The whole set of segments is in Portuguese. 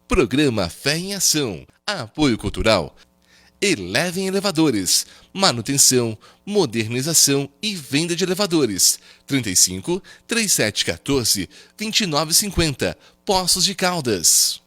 Programa Fé em Ação. Apoio Cultural. Elevem Elevadores. Manutenção, modernização e venda de elevadores. 35 3714 2950. Poços de Caldas.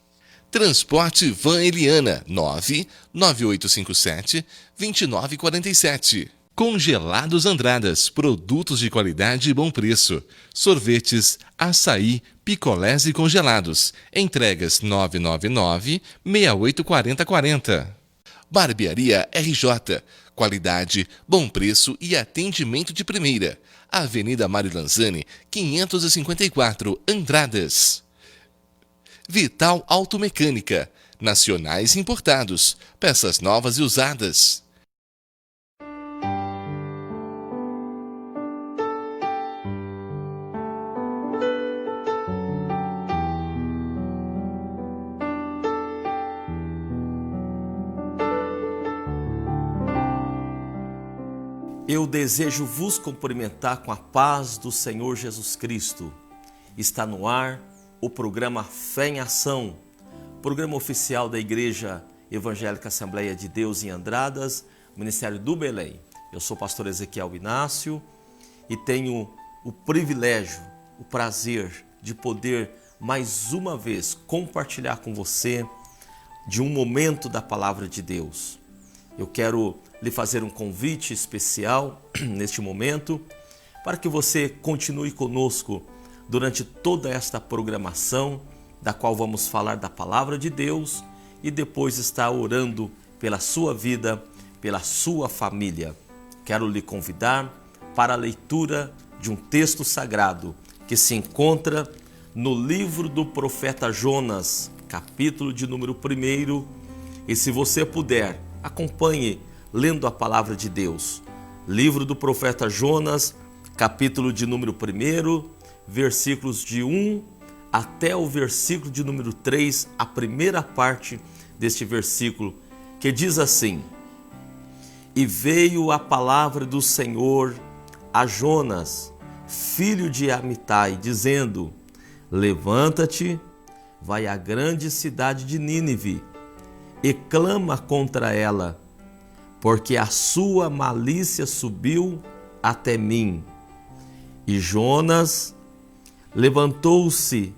Transporte Van Eliana 99857 2947. Congelados Andradas, produtos de qualidade e bom preço. Sorvetes, açaí, picolés e congelados. Entregas 999-684040. Barbearia RJ. Qualidade, bom preço e atendimento de primeira. Avenida Mário Lanzani, 554, Andradas. Vital Automecânica. Nacionais importados. Peças novas e usadas. Eu desejo vos cumprimentar com a paz do Senhor Jesus Cristo. Está no ar o programa Fé em Ação, programa oficial da Igreja Evangélica Assembleia de Deus em Andradas, Ministério do Belém. Eu sou o pastor Ezequiel Inácio e tenho o privilégio, o prazer de poder mais uma vez compartilhar com você de um momento da Palavra de Deus. Eu quero lhe fazer um convite especial neste momento para que você continue conosco durante toda esta programação da qual vamos falar da Palavra de Deus e depois estar orando pela sua vida, pela sua família. Quero lhe convidar para a leitura de um texto sagrado que se encontra no livro do profeta Jonas, capítulo de número 1. E se você puder, acompanhe lendo a palavra de Deus. Livro do profeta Jonas, capítulo de número 1, versículos de 1 até o versículo de número 3, a primeira parte deste versículo, que diz assim: E veio a palavra do Senhor a Jonas, filho de Amitai, dizendo: Levanta-te, vai à grande cidade de Nínive, e clama contra ela, porque a sua malícia subiu até mim. E Jonas levantou-se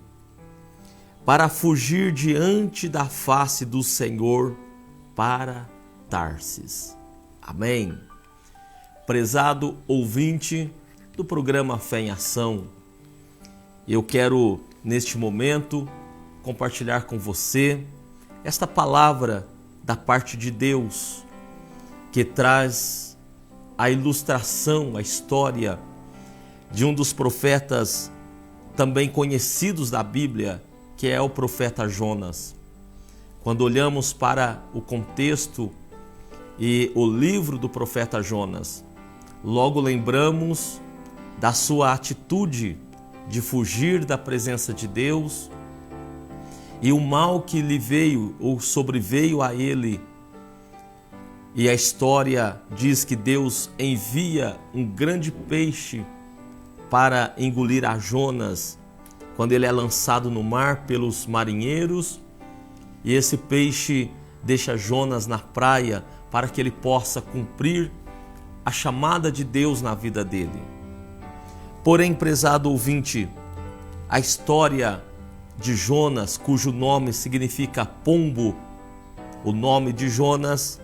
para fugir diante da face do Senhor para Tarsis. Amém. Prezado ouvinte do programa Fé em Ação, eu quero neste momento compartilhar com você esta palavra da parte de Deus, que traz a ilustração, a história de um dos profetas também conhecidos da Bíblia, que é o profeta Jonas. Quando olhamos para o contexto e o livro do profeta Jonas, logo lembramos da sua atitude de fugir da presença de Deus e o mal que lhe veio ou sobreveio a ele. E a história diz que Deus envia um grande peixe para engolir a Jonas, quando ele é lançado no mar pelos marinheiros, e esse peixe deixa Jonas na praia para que ele possa cumprir a chamada de Deus na vida dele. Porém, prezado ouvinte, a história de Jonas, cujo nome significa pombo, o nome de Jonas,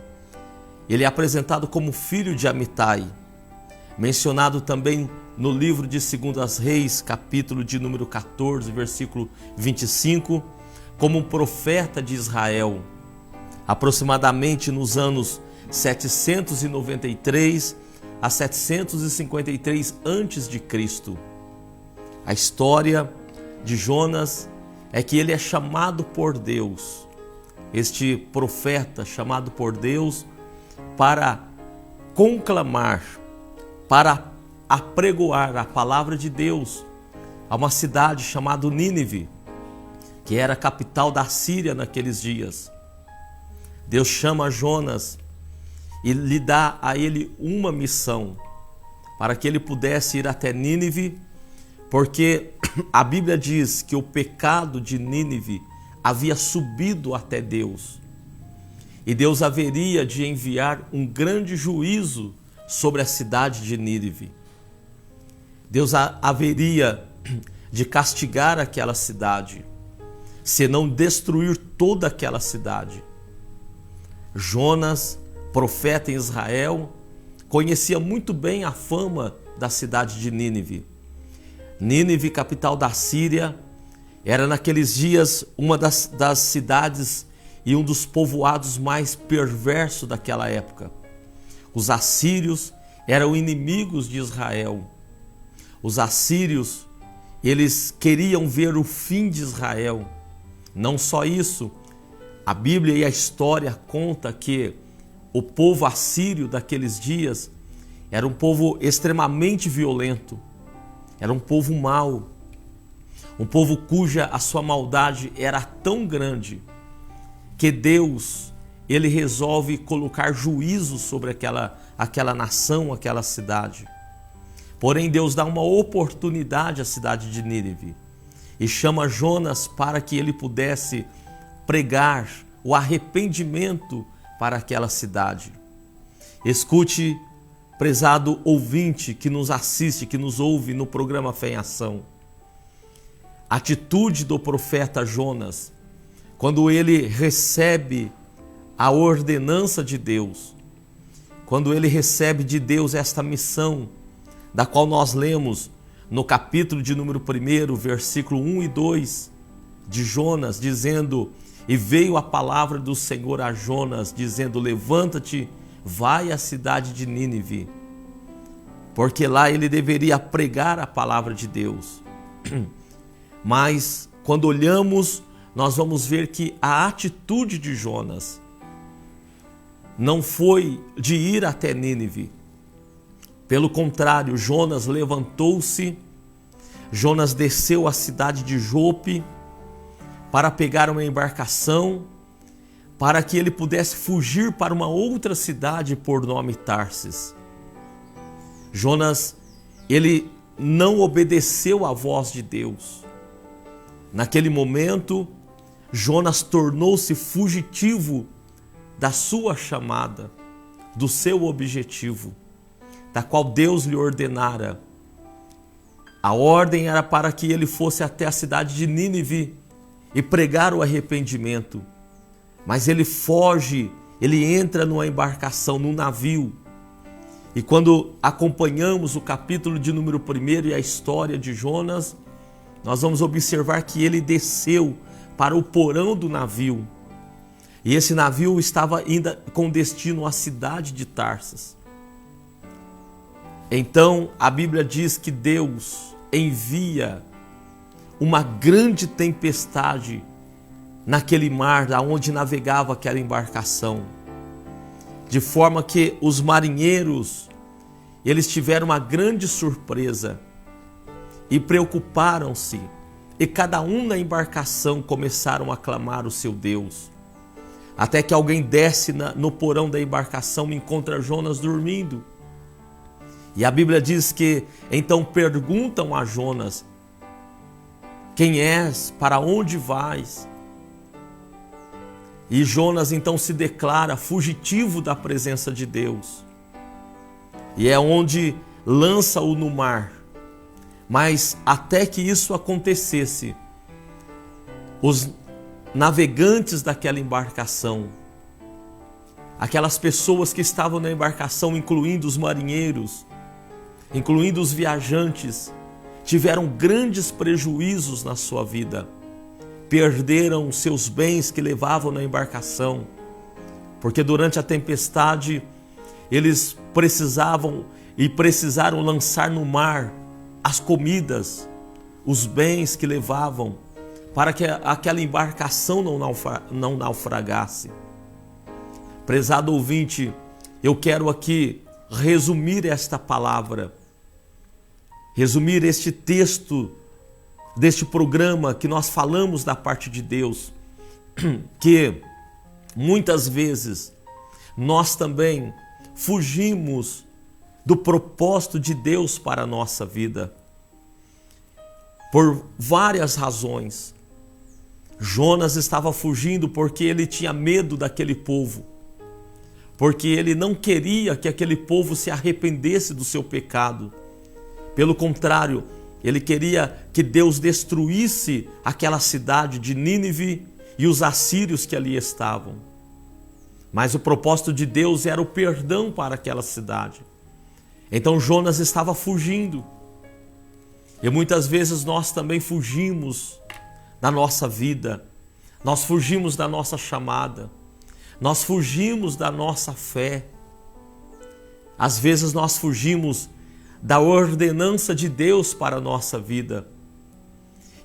ele é apresentado como filho de Amitai, mencionado também no livro de 2 Reis, capítulo de número 14, versículo 25, como um profeta de Israel, aproximadamente nos anos 793 a 753 a.C. A história de Jonas é que ele é chamado por Deus, este profeta chamado por Deus, para conclamar, para apregoar a palavra de Deus a uma cidade chamada Nínive, que era a capital da Síria naqueles dias. Deus chama Jonas e lhe dá a ele uma missão, para que ele pudesse ir até Nínive, porque a Bíblia diz que o pecado de Nínive havia subido até Deus. E Deus haveria de enviar um grande juízo sobre a cidade de Nínive. Deus haveria de castigar aquela cidade, se não destruir toda aquela cidade. Jonas, profeta em Israel, conhecia muito bem a fama da cidade de Nínive. Nínive, capital da Síria, era naqueles dias uma das cidades e um dos povoados mais perversos daquela época. Os assírios eram inimigos de Israel. Os assírios, eles queriam ver o fim de Israel. Não só isso, a Bíblia e a história conta que o povo assírio daqueles dias era um povo extremamente violento, era um povo mau, um povo cuja a sua maldade era tão grande que Deus, ele resolve colocar juízo sobre aquela nação, aquela cidade. Porém, Deus dá uma oportunidade à cidade de Nínive e chama Jonas para que ele pudesse pregar o arrependimento para aquela cidade. Escute, prezado ouvinte que nos assiste, que nos ouve no programa Fé em Ação. A atitude do profeta Jonas, quando ele recebe a ordenança de Deus, quando ele recebe de Deus esta missão, da qual nós lemos no capítulo de número 1, versículo 1 e 2 de Jonas, dizendo: e veio a palavra do Senhor a Jonas, dizendo: levanta-te, vai à cidade de Nínive, porque lá ele deveria pregar a palavra de Deus. Mas quando olhamos, nós vamos ver que a atitude de Jonas não foi de ir até Nínive. Pelo contrário, Jonas levantou-se, Jonas desceu à cidade de Jope para pegar uma embarcação, para que ele pudesse fugir para uma outra cidade por nome Tarsis. Jonas, ele não obedeceu à voz de Deus. Naquele momento, Jonas tornou-se fugitivo da sua chamada, do seu objetivo, da qual Deus lhe ordenara. A ordem era para que ele fosse até a cidade de Nínive e pregar o arrependimento. Mas ele foge, ele entra numa embarcação, num navio. E quando acompanhamos o capítulo de número 1 e a história de Jonas, nós vamos observar que ele desceu para o porão do navio. E esse navio estava ainda com destino à cidade de Tarsis. Então a Bíblia diz que Deus envia uma grande tempestade naquele mar onde navegava aquela embarcação, de forma que os marinheiros, eles tiveram uma grande surpresa e preocuparam-se, e cada um na embarcação começaram a clamar o seu Deus, até que alguém desce no porão da embarcação e encontra Jonas dormindo. E a Bíblia diz que então perguntam a Jonas: quem és? Para onde vais? E Jonas então se declara fugitivo da presença de Deus. E é onde lança-o no mar. Mas até que isso acontecesse, os navegantes daquela embarcação, aquelas pessoas que estavam na embarcação, incluindo os marinheiros, incluindo os viajantes, tiveram grandes prejuízos na sua vida. Perderam seus bens que levavam na embarcação, porque durante a tempestade eles precisaram lançar no mar as comidas, os bens que levavam, para que aquela embarcação não naufragasse. Prezado ouvinte, eu quero aqui resumir esta palavra, resumir este texto deste programa que nós falamos da parte de Deus, que muitas vezes nós também fugimos do propósito de Deus para a nossa vida, por várias razões. Jonas estava fugindo porque ele tinha medo daquele povo, porque ele não queria que aquele povo se arrependesse do seu pecado. Pelo contrário, ele queria que Deus destruísse aquela cidade de Nínive e os assírios que ali estavam. Mas o propósito de Deus era o perdão para aquela cidade. Então Jonas estava fugindo. E muitas vezes nós também fugimos da nossa vida, nós fugimos da nossa chamada, nós fugimos da nossa fé. Às vezes nós fugimos da ordenança de Deus para a nossa vida.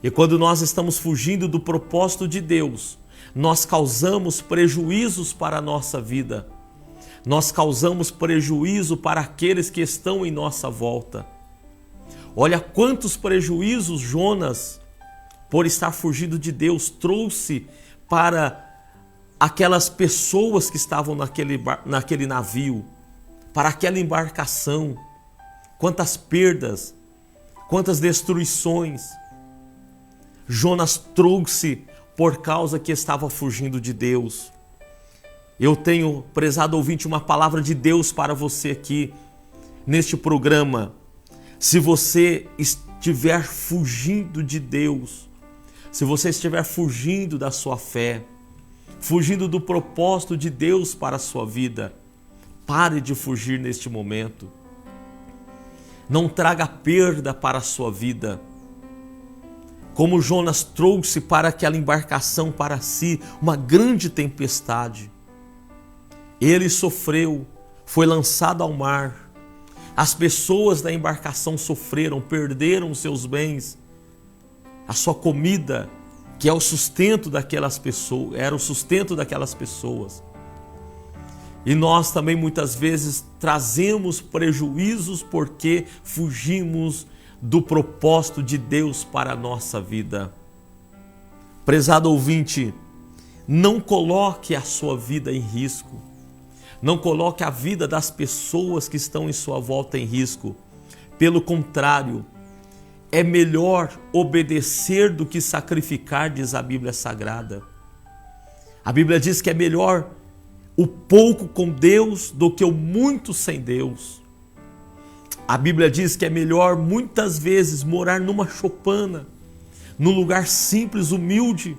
E quando nós estamos fugindo do propósito de Deus, nós causamos prejuízos para a nossa vida. Nós causamos prejuízo para aqueles que estão em nossa volta. Olha quantos prejuízos Jonas, por estar fugindo de Deus, trouxe para aquelas pessoas que estavam naquele navio, para aquela embarcação. Quantas perdas, quantas destruições Jonas trouxe por causa que estava fugindo de Deus. Eu tenho, prezado ouvinte, uma palavra de Deus para você aqui neste programa. Se você estiver fugindo de Deus, se você estiver fugindo da sua fé, fugindo do propósito de Deus para a sua vida, pare de fugir neste momento. Não traga perda para a sua vida. Como Jonas trouxe para aquela embarcação para si uma grande tempestade. Ele sofreu, foi lançado ao mar. As pessoas da embarcação sofreram, perderam os seus bens, a sua comida, que é o sustento daquelas pessoas, era o sustento daquelas pessoas. E nós também muitas vezes trazemos prejuízos porque fugimos do propósito de Deus para a nossa vida. Prezado ouvinte, não coloque a sua vida em risco. Não coloque a vida das pessoas que estão em sua volta em risco. Pelo contrário, é melhor obedecer do que sacrificar, diz a Bíblia Sagrada. A Bíblia diz que é melhor o pouco com Deus do que o muito sem Deus. A Bíblia diz que é melhor muitas vezes morar numa choupana, num lugar simples, humilde,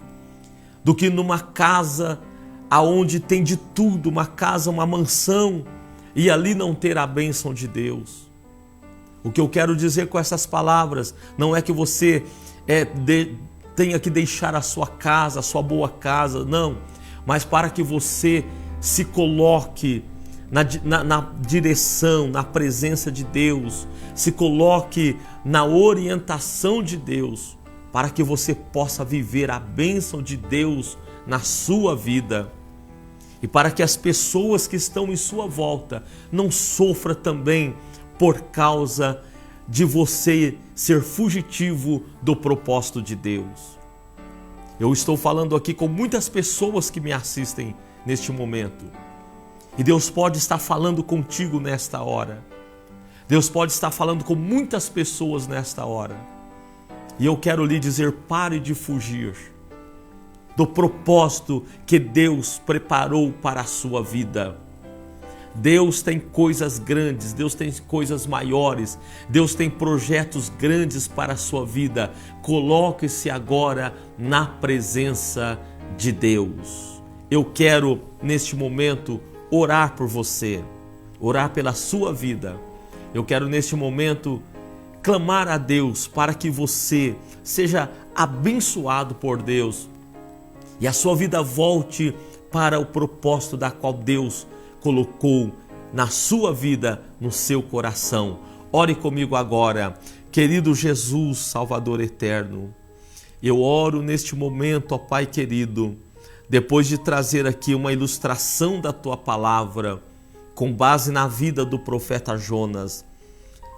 do que numa casa aonde tem de tudo, uma casa, uma mansão, e ali não ter a bênção de Deus. O que eu quero dizer com essas palavras não é que você tenha que deixar a sua casa, a sua boa casa, não, mas para que você se coloque na direção, na presença de Deus, se coloque na orientação de Deus, para que você possa viver a bênção de Deus na sua vida. E para que as pessoas que estão em sua volta não sofram também por causa de você ser fugitivo do propósito de Deus. Eu estou falando aqui com muitas pessoas que me assistem neste momento. E Deus pode estar falando contigo nesta hora. Deus pode estar falando com muitas pessoas nesta hora. E eu quero lhe dizer, pare de fugir do propósito que Deus preparou para a sua vida. Deus tem coisas grandes, Deus tem coisas maiores, Deus tem projetos grandes para a sua vida. Coloque-se agora na presença de Deus. Eu quero, neste momento, orar por você, orar pela sua vida. Eu quero, neste momento, clamar a Deus para que você seja abençoado por Deus e a sua vida volte para o propósito da qual Deus colocou na sua vida, no seu coração. Ore comigo agora. Querido Jesus, Salvador eterno, eu oro neste momento, ó Pai querido, depois de trazer aqui uma ilustração da Tua palavra, com base na vida do profeta Jonas,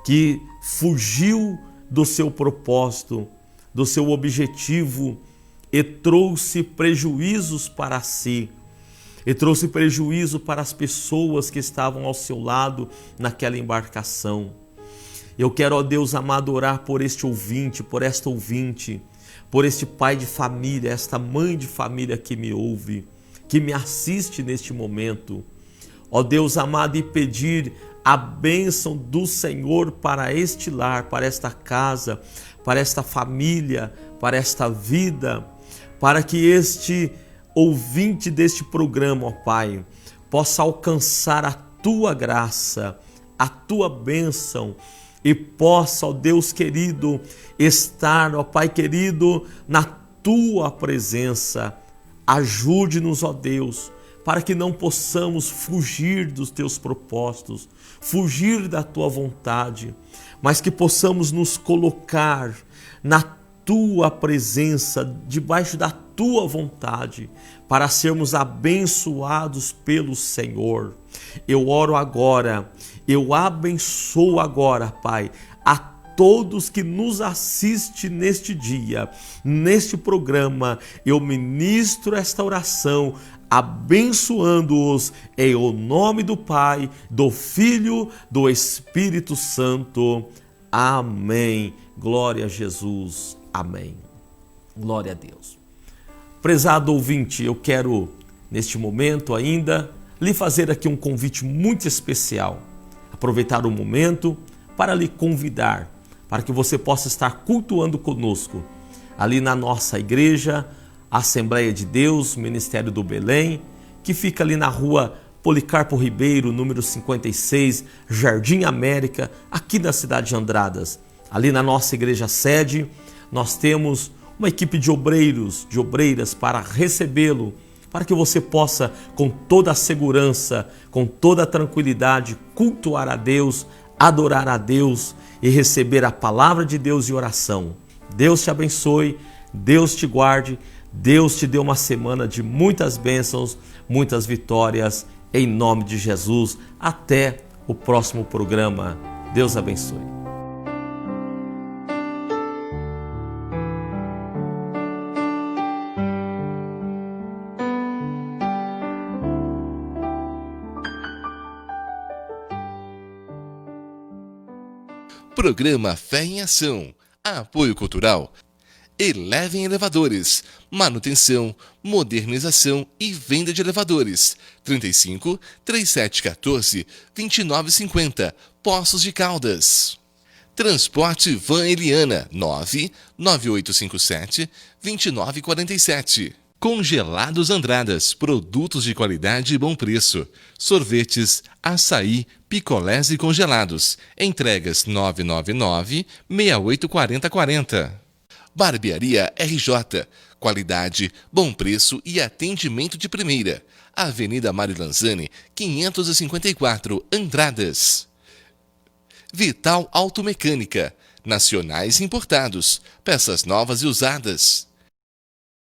que fugiu do seu propósito, do seu objetivo, e trouxe prejuízos para si, e trouxe prejuízo para as pessoas que estavam ao seu lado naquela embarcação. Eu quero, ó Deus amado, orar por este ouvinte, por esta ouvinte, por este pai de família, esta mãe de família que me ouve, que me assiste neste momento. Ó Deus amado, e pedir a bênção do Senhor para este lar, para esta casa, para esta família, para esta vida, para que este ouvinte deste programa, ó Pai, possa alcançar a Tua graça, a Tua bênção e possa, ó Deus querido, estar, ó Pai querido, na Tua presença. Ajude-nos, ó Deus, para que não possamos fugir dos Teus propósitos, fugir da Tua vontade, mas que possamos nos colocar na Tua presença, debaixo da Tua vontade, para sermos abençoados pelo Senhor. Eu oro agora, eu abençoo agora, Pai, a todos que nos assistem neste dia, neste programa. Eu ministro esta oração, abençoando-os em o nome do Pai, do Filho, do Espírito Santo. Amém. Glória a Jesus. Amém. Glória a Deus. Prezado ouvinte, eu quero, neste momento ainda, lhe fazer aqui um convite muito especial. Aproveitar o momento para lhe convidar, para que você possa estar cultuando conosco, ali na nossa igreja, Assembleia de Deus, Ministério do Belém, que fica ali na rua Policarpo Ribeiro, número 56, Jardim América, aqui da cidade de Andradas. Ali na nossa igreja sede, nós temos uma equipe de obreiros, de obreiras para recebê-lo, para que você possa, com toda a segurança, com toda a tranquilidade, cultuar a Deus, adorar a Deus e receber a palavra de Deus e oração. Deus te abençoe, Deus te guarde, Deus te dê uma semana de muitas bênçãos, muitas vitórias, em nome de Jesus. Até o próximo programa. Deus abençoe. Programa Fé em Ação. Apoio Cultural. Elevem Elevadores. Manutenção, modernização e venda de elevadores. 35 3714 2950. Poços de Caldas. Transporte Van Eliana. 9 9857 2947. Congelados Andradas, produtos de qualidade e bom preço. Sorvetes, açaí, picolés e congelados. Entregas 999-684040. Barbearia RJ, qualidade, bom preço e atendimento de primeira. Avenida Mário Lanzani, 554, Andradas. Vital Automecânica, nacionais importados, peças novas e usadas.